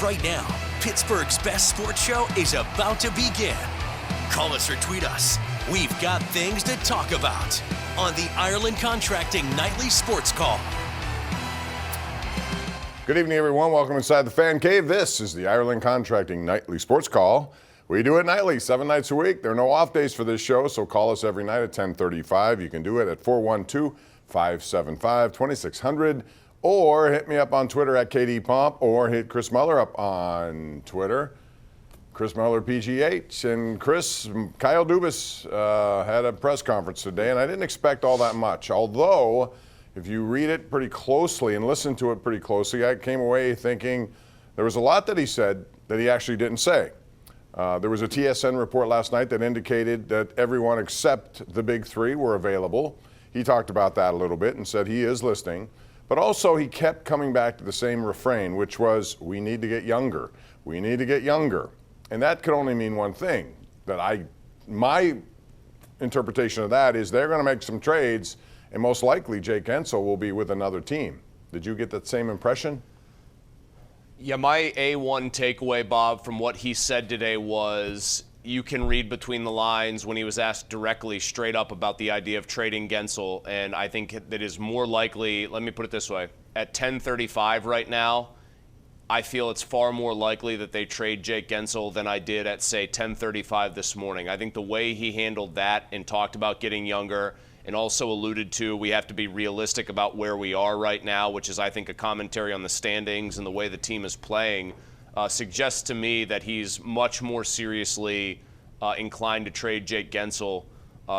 Right now, Pittsburgh's best sports show is about to begin. Call us or tweet us. We've got things to talk about on the Ireland Contracting Nightly Sports Call. Good evening, everyone. Welcome inside the Fan Cave. This is the Ireland Contracting Nightly Sports Call. We do it nightly, 7 nights a week. There are no off days for this show, so call us every night at 10:35. You can do it at 412-575-2600, or hit me up on Twitter at KDPomp, or hit Chris Mueller up on Twitter, Chris Mueller PGH. And Chris, Kyle Dubas had a press conference today, and I didn't expect all that much, although if you read it pretty closely and listen to it pretty closely, I came away thinking there was a lot that he said that he actually didn't say. There was a TSN report last night that indicated that everyone except the big three were available. He talked about that a little bit and said he is listening. But also he kept coming back to the same refrain, which was, we need to get younger. We need to get younger. And that could only mean one thing. My interpretation of that is they're going to make some trades, and most likely Jake Guentzel will be with another team. Did you get that same impression? Yeah, my A1 takeaway, Bob, from what he said today was you can read between the lines when he was asked directly, straight up, about the idea of trading Guentzel, and I think that is more likely, let me put it this way, at 10:35 right now, I feel it's far more likely that they trade Jake Guentzel than I did at, say, 10:35 this morning. I think the way he handled that and talked about getting younger, and also alluded to we have to be realistic about where we are right now, which is, I think, a commentary on the standings and the way the team is playing, suggests to me that he's much more seriously inclined to trade Jake Guentzel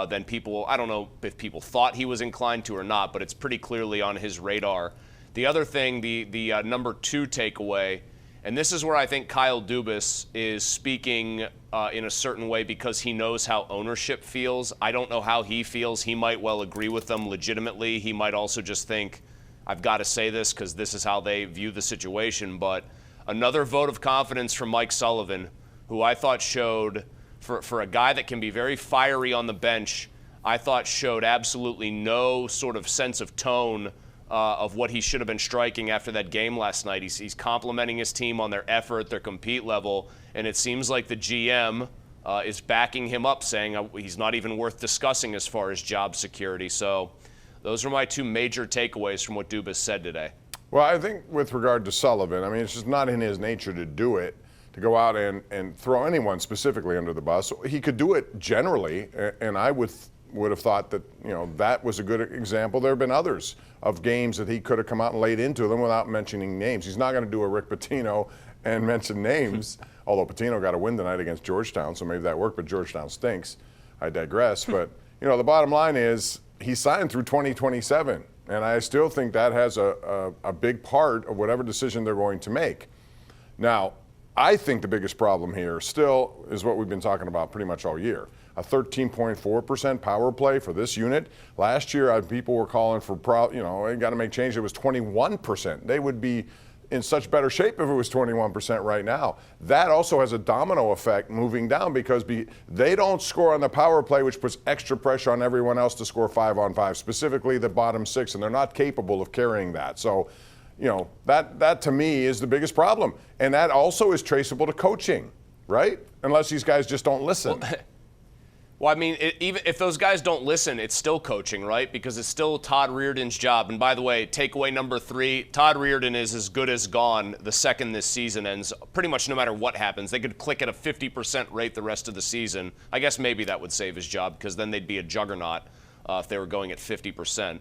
than people, I don't know if people thought he was inclined to or not, but it's pretty clearly on his radar. The other thing, the number two takeaway, and this is where I think Kyle Dubas is speaking in a certain way because he knows how ownership feels. I don't know how he feels. He might well agree with them legitimately. He might also just think, I've got to say this because this is how they view the situation. But another vote of confidence from Mike Sullivan, who I thought showed, for a guy that can be very fiery on the bench, I thought showed absolutely no sort of sense of tone of what he should have been striking after that game last night. He's complimenting his team on their effort, their compete level, and it seems like the GM is backing him up, saying he's not even worth discussing as far as job security. So those are my two major takeaways from what Dubas said today. Well, I think with regard to Sullivan, I mean, it's just not in his nature to do it, to go out and throw anyone specifically under the bus. He could do it generally, and I would have thought that, that was a good example. There have been others of games that he could have come out and laid into them without mentioning names. He's not going to do a Rick Pitino and mention names, although Pitino got a win tonight against Georgetown, so maybe that worked, but Georgetown stinks. I digress. But, the bottom line is he signed through 2027, and I still think that has a big part of whatever decision they're going to make. Now, I think the biggest problem here still is what we've been talking about pretty much all year. A 13.4% power play for this unit. Last year, people were calling for, you got to make change. It was 21%. They would be in such better shape if it was 21% right now. That also has a domino effect moving down because they don't score on the power play, which puts extra pressure on everyone else to score 5-on-5, specifically the bottom six, and they're not capable of carrying that. So, that to me is the biggest problem. And that also is traceable to coaching, right? Unless these guys just don't listen. Well, I mean, even if those guys don't listen, it's still coaching, right? Because it's still Todd Reirden's job. And by the way, takeaway number 3, Todd Reirden is as good as gone the second this season ends, pretty much no matter what happens. They could click at a 50% rate the rest of the season. I guess maybe that would save his job because then they'd be a juggernaut if they were going at 50%.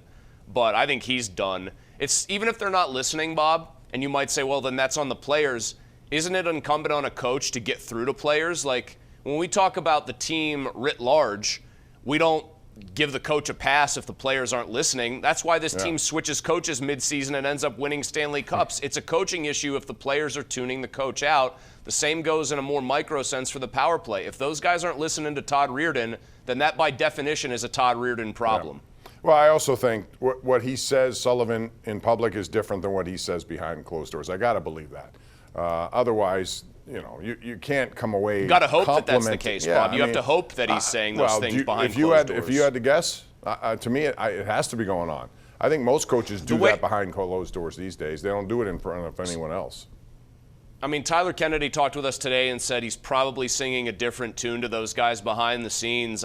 But I think he's done. It's even if they're not listening, Bob, and you might say, well, then that's on the players. Isn't it incumbent on a coach to get through to players? Like, when we talk about the team writ large, we don't give the coach a pass if the players aren't listening. That's why this team switches coaches midseason and ends up winning Stanley Cups. It's a coaching issue if the players are tuning the coach out. The same goes in a more micro sense for the power play. If those guys aren't listening to Todd Reirden, then that by definition is a Todd Reirden problem. Yeah. Well, I also think what he says, Sullivan, in public is different than what he says behind closed doors. I got to believe that. Otherwise, you can't come away. You got to hope that that's the case, Bob. You have to hope that he's saying those things behind closed doors. If you had to guess, to me, it has to be going on. I think most coaches do that behind closed doors these days. They don't do it in front of anyone else. I mean, Tyler Kennedy talked with us today and said he's probably singing a different tune to those guys behind the scenes.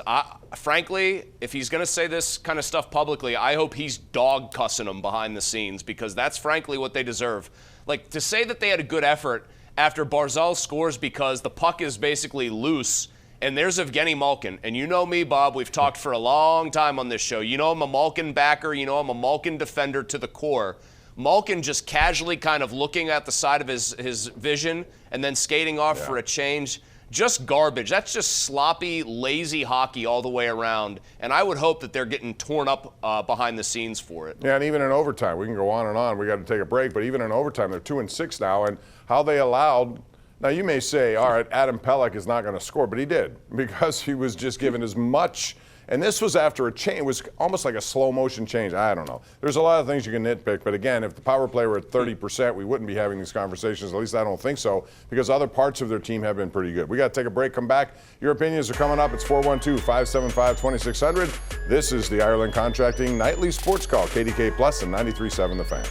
Frankly, if he's going to say this kind of stuff publicly, I hope he's dog cussing them behind the scenes, because that's frankly what they deserve. Like, to say that they had a good effort after Barzal scores because the puck is basically loose and there's Evgeny Malkin. And you know me, Bob, we've talked for a long time on this show. You know I'm a Malkin backer. You know I'm a Malkin defender to the core. Malkin just casually kind of looking at the side of his vision and then skating off for a change. Just garbage. That's just sloppy, lazy hockey all the way around. And I would hope that they're getting torn up behind the scenes for it. Yeah, and even in overtime, we can go on and on. We got to take a break, but even in overtime, they're 2-6 now, and how they allowed. Now you may say, all right, Adam Pelech is not going to score, but he did, because he was just given as much. And this was after a change. It was almost like a slow motion change. I don't know. There's a lot of things you can nitpick, but again, if the power play were at 30%, we wouldn't be having these conversations. At least I don't think so, because other parts of their team have been pretty good. We got to take a break, come back. Your opinions are coming up. It's 412-575-2600. This is the Ireland Contracting Nightly Sports Call, KDK Plus and 93.7 The Fan.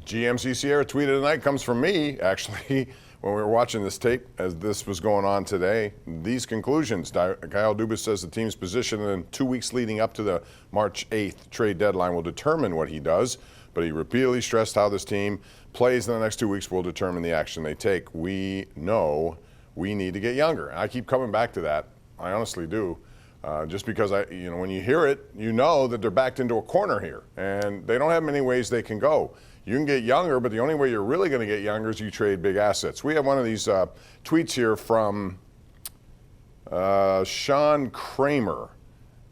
GMC Sierra tweeted tonight, comes from me, actually, when we were watching this tape as this was going on today. These conclusions: Kyle Dubas says the team's position in 2 weeks leading up to the March 8th trade deadline will determine what he does, but he repeatedly stressed how this team plays in the next 2 weeks will determine the action they take. We know we need to get younger. And I keep coming back to that. I honestly do. Just because when you hear it, you know that they're backed into a corner here, and they don't have many ways they can go. You can get younger, but the only way you're really going to get younger is you trade big assets. We have one of these tweets here from Sean Kramer,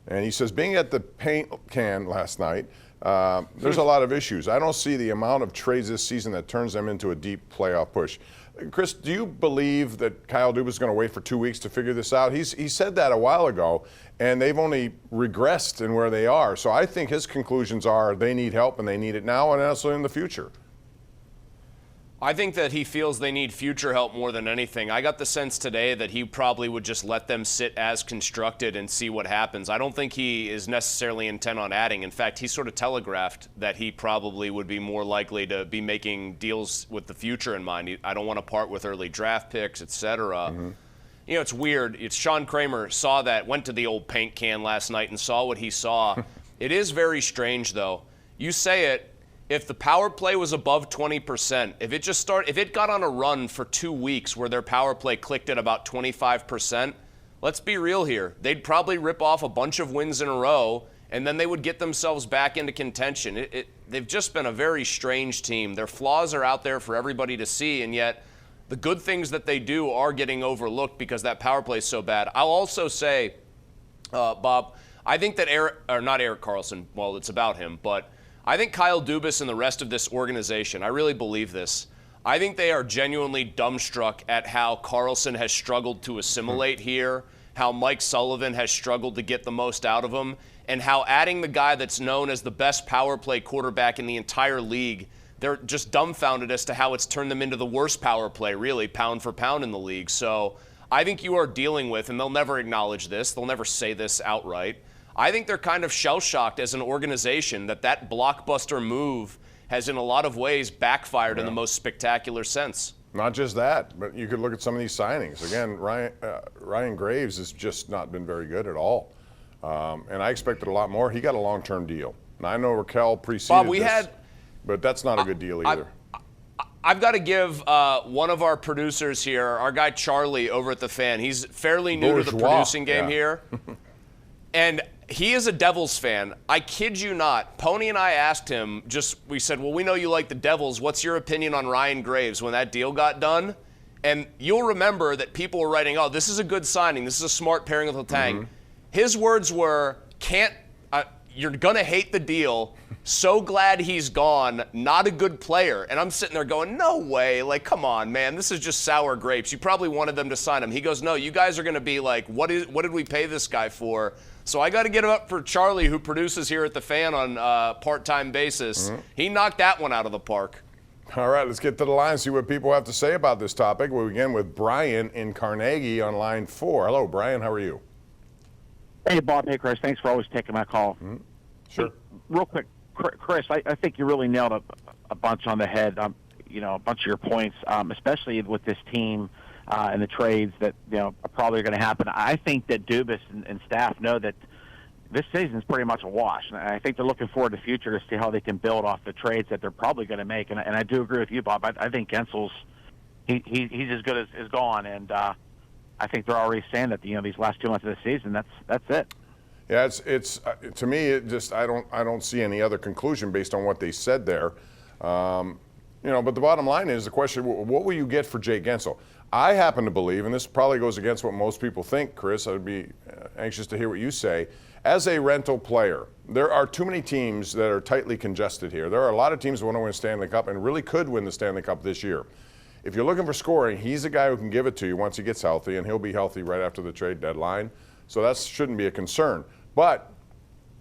and he says, being at the paint can last night, there's a lot of issues. I don't see the amount of trades this season that turns them into a deep playoff push. Chris, do you believe that Kyle Dubas is going to wait for 2 weeks to figure this out? He said that a while ago, and they've only regressed in where they are. So I think his conclusions are they need help, and they need it now and also in the future. I think that he feels they need future help more than anything. I got the sense today that he probably would just let them sit as constructed and see what happens. I don't think he is necessarily intent on adding. In fact, he sort of telegraphed that he probably would be more likely to be making deals with the future in mind. I don't want to part with early draft picks, etc. Mm-hmm. You know, it's weird. It's Sean Kramer saw that, went to the old paint can last night and saw what he saw. It is very strange, though. You say it. If the power play was above 20%, if it got on a run for 2 weeks where their power play clicked at about 25%, let's be real here. They'd probably rip off a bunch of wins in a row, and then they would get themselves back into contention. They've just been a very strange team. Their flaws are out there for everybody to see, and yet the good things that they do are getting overlooked because that power play is so bad. I'll also say, Bob, I think that not Erik Karlsson, well, it's about him, but I think Kyle Dubas and the rest of this organization, I really believe this, I think they are genuinely dumbstruck at how Karlsson has struggled to assimilate here, how Mike Sullivan has struggled to get the most out of him, and how adding the guy that's known as the best power play quarterback in the entire league, they're just dumbfounded as to how it's turned them into the worst power play, really, pound for pound in the league. So I think you are dealing with, and they'll never acknowledge this, they'll never say this outright, I think they're kind of shell-shocked as an organization that blockbuster move has in a lot of ways backfired in the most spectacular sense. Not just that, but you could look at some of these signings. Again, Ryan Graves has just not been very good at all. And I expected a lot more. He got a long-term deal. And I know Raquel preceded this, but that's not a good deal either. I've got to give one of our producers here, our guy Charlie over at The Fan, he's fairly new to the producing game here. And he is a Devils fan. I kid you not. Pony and I asked him, we said, well, we know you like the Devils. What's your opinion on Ryan Graves when that deal got done? And you'll remember that people were writing, oh, this is a good signing. This is a smart pairing with Letang. Mm-hmm. His words were, you're going to hate the deal. So glad he's gone. Not a good player. And I'm sitting there going, no way. Like, come on, man. This is just sour grapes. You probably wanted them to sign him. He goes, no, you guys are going to be like, what did we pay this guy for? So I got to get it up for Charlie, who produces here at The Fan on a part-time basis. Mm-hmm. He knocked that one out of the park. All right, let's get to the line and see what people have to say about this topic. We'll begin with Brian in Carnegie on line 4. Hello, Brian. How are you? Hey, Bob. Hey, Chris. Thanks for always taking my call. Mm-hmm. Sure. Hey, real quick, Chris, I think you really nailed a bunch on the head. A bunch of your points, especially with this team and the trades that are probably going to happen. I think that Dubas and staff know that this season's pretty much a wash, and I think they're looking forward to the future to see how they can build off the trades that they're probably going to make. And I do agree with you, Bob. I think Gensel's he's as good as gone, and I think they're already saying that these last 2 months of the season, that's it. Yeah, it's to me, it just I don't see any other conclusion based on what they said there. But the bottom line is the question: what will you get for Jay Gensel? I happen to believe, and this probably goes against what most people think, Chris. I'd be anxious to hear what you say. As a rental player, there are too many teams that are tightly congested here. There are a lot of teams that want to win Stanley Cup and really could win the Stanley Cup this year. If you're looking for scoring, he's a guy who can give it to you once he gets healthy, and he'll be healthy right after the trade deadline. So that shouldn't be a concern. But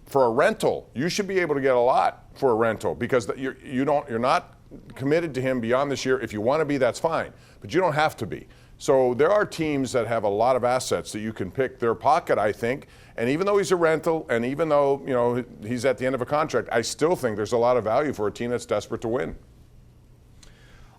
for a rental, you should be able to get a lot for a rental because you're not committed to him beyond this year. If you want to be, that's fine, but you don't have to be. So there are teams that have a lot of assets that you can pick their pocket, I think. And even though he's a rental, and even though he's at the end of a contract, I still think there's a lot of value for a team that's desperate to win.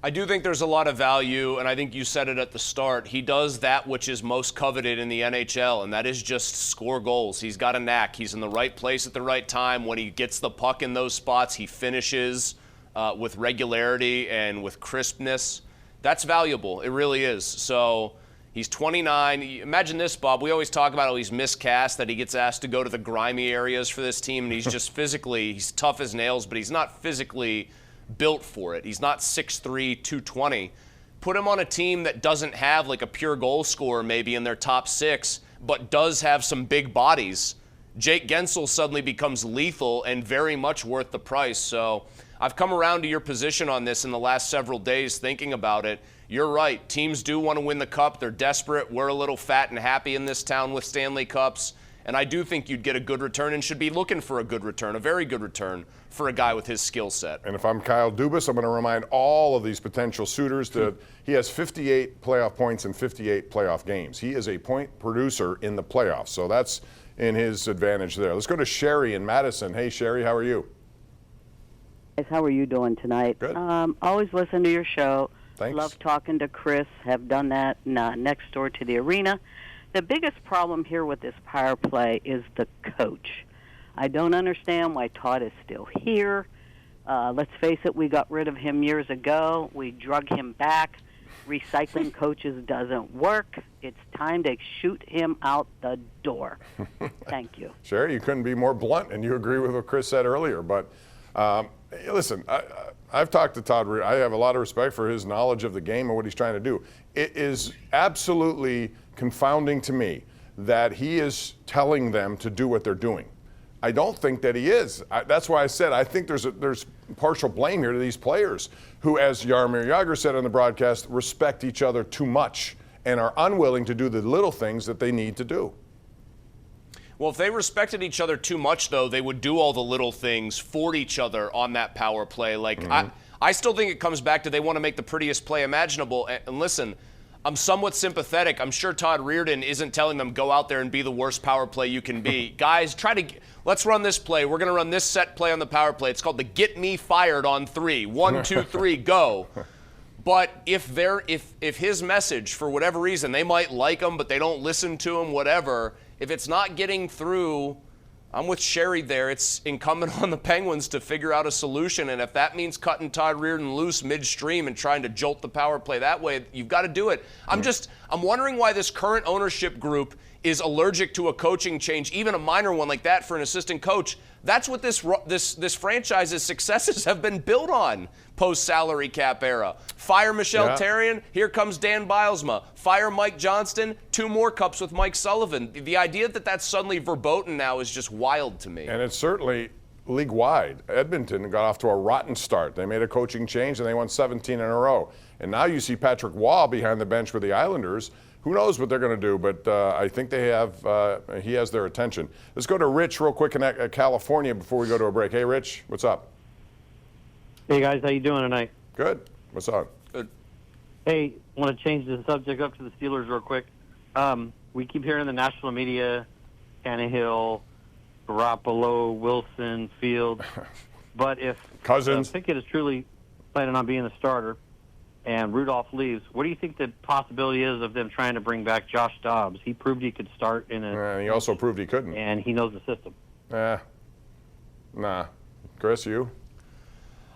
I do think there's a lot of value, and I think you said it at the start. He does that which is most coveted in the NHL, and that is just score goals. He's got a knack. He's in the right place at the right time. When he gets the puck in those spots, he finishes with regularity and with crispness. That's valuable. It really is. So he's 29. Imagine this, Bob. We always talk about how he's miscast, that he gets asked to go to the grimy areas for this team, and he's just physically, he's tough as nails, but he's not physically built for it. He's not 6'3", 220. Put him on a team that doesn't have like a pure goal scorer maybe in their top six, but does have some big bodies. Jake Gensel suddenly becomes lethal and very much worth the price. So I've come around to your position on this in the last several days thinking about it. You're right. Teams do want to win the cup. They're desperate. We're a little fat and happy in this town with Stanley Cups. And I do think you'd get a good return and should be looking for a good return, a very good return for a guy with his skill set. And if I'm Kyle Dubas, I'm going to remind all of these potential suitors that he has 58 playoff points in 58 playoff games. He is a point producer in the playoffs, so that's in his advantage there. Let's go to Sherry in Madison. Hey, Sherry, how are you? How are you doing tonight? Good. Always listen to your show. Thanks. Love talking to Chris. Have done that next door to the arena. The biggest problem here with this power play is the coach. I don't understand why Todd is still here. Let's face it, we got rid of him years ago. We drug him back. Recycling coaches doesn't work. It's time to shoot him out the door. Thank you. Sherry, you couldn't be more blunt, and you agree with what Chris said earlier. But listen, I've talked to Todd Reed. I have a lot of respect for his knowledge of the game and what he's trying to do. It is absolutely confounding to me that he is telling them to do what they're doing. I don't think that he is. That's why I said I think there's partial blame here to these players who, as Jaromir Jagr said on the broadcast, respect each other too much and are unwilling to do the little things that they need to do. Well, if they respected each other too much, though, they would do all the little things for each other on that power play. Like, I still think it comes back to they want to make the prettiest play imaginable. And listen, I'm somewhat sympathetic. I'm sure Todd Reardon isn't telling them go out there and be the worst power play you can be. Guys, let's run this play. We're going to run this set play on the power play. It's called the Get Me Fired on 3. 1, 2, 3, go. But if his message, for whatever reason, they might like him, but they don't listen to him, whatever, if it's not getting through, I'm with Sherry there. It's incumbent on the Penguins to figure out a solution, and if that means cutting Todd Reardon loose midstream and trying to jolt the power play that way, you've got to do it. I'm wondering why this current ownership group is allergic to a coaching change, even a minor one like that for an assistant coach. That's what this franchise's successes have been built on post-salary cap era. Fire Michel Therrien, here comes Dan Bylsma. Fire Mike Johnston, 2 more cups with Mike Sullivan. The idea that that's suddenly verboten now is just wild to me. And it's certainly league-wide. Edmonton got off to a rotten start. They made a coaching change, and they won 17 in a row. And now you see Patrick Waugh behind the bench with the Islanders. Who knows what they're going to do, but I think he has their attention. Let's go to Rich real quick in California before we go to a break. Hey, Rich, what's up? Hey, guys, how you doing tonight? Good. What's on? Good. Hey, want to change the subject up to the Steelers real quick. We keep hearing the national media Tannehill, Garoppolo, Wilson, Fields. But if Cousins. Pickett is truly planning on being the starter and Rudolph leaves, what do you think the possibility is of them trying to bring back Josh Dobbs? He proved he could start in He also proved he couldn't. and he knows the system. Nah. Chris, you?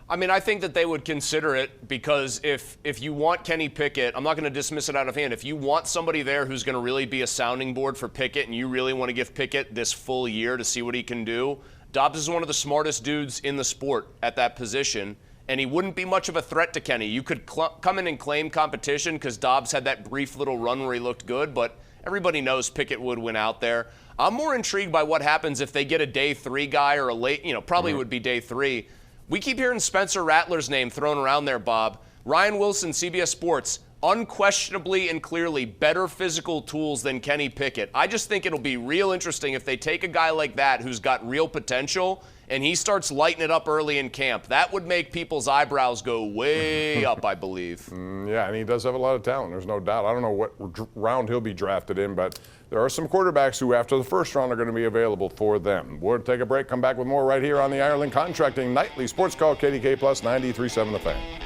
I mean, I think that they would consider it because if you want Kenny Pickett, I'm not going to dismiss it out of hand. If you want somebody there who's going to really be a sounding board for Pickett and you really want to give Pickett this full year to see what he can do, Dobbs is one of the smartest dudes in the sport at that position, and he wouldn't be much of a threat to Kenny. You could come in and claim competition because Dobbs had that brief little run where he looked good, but everybody knows Pickett would win out there. I'm more intrigued by what happens if they get a day 3 guy or a late, probably would be day 3. We keep hearing Spencer Rattler's name thrown around there, Bob. Ryan Wilson, CBS Sports, unquestionably and clearly better physical tools than Kenny Pickett. I just think it'll be real interesting if they take a guy like that who's got real potential and he starts lighting it up early in camp. That would make people's eyebrows go way up, I believe. Yeah, and he does have a lot of talent, there's no doubt. I don't know what round he'll be drafted in, but there are some quarterbacks who, after the first round, are going to be available for them. We'll take a break, come back with more right here on the Ireland Contracting Nightly Sports Call, KDK Plus 93.7 The Fan.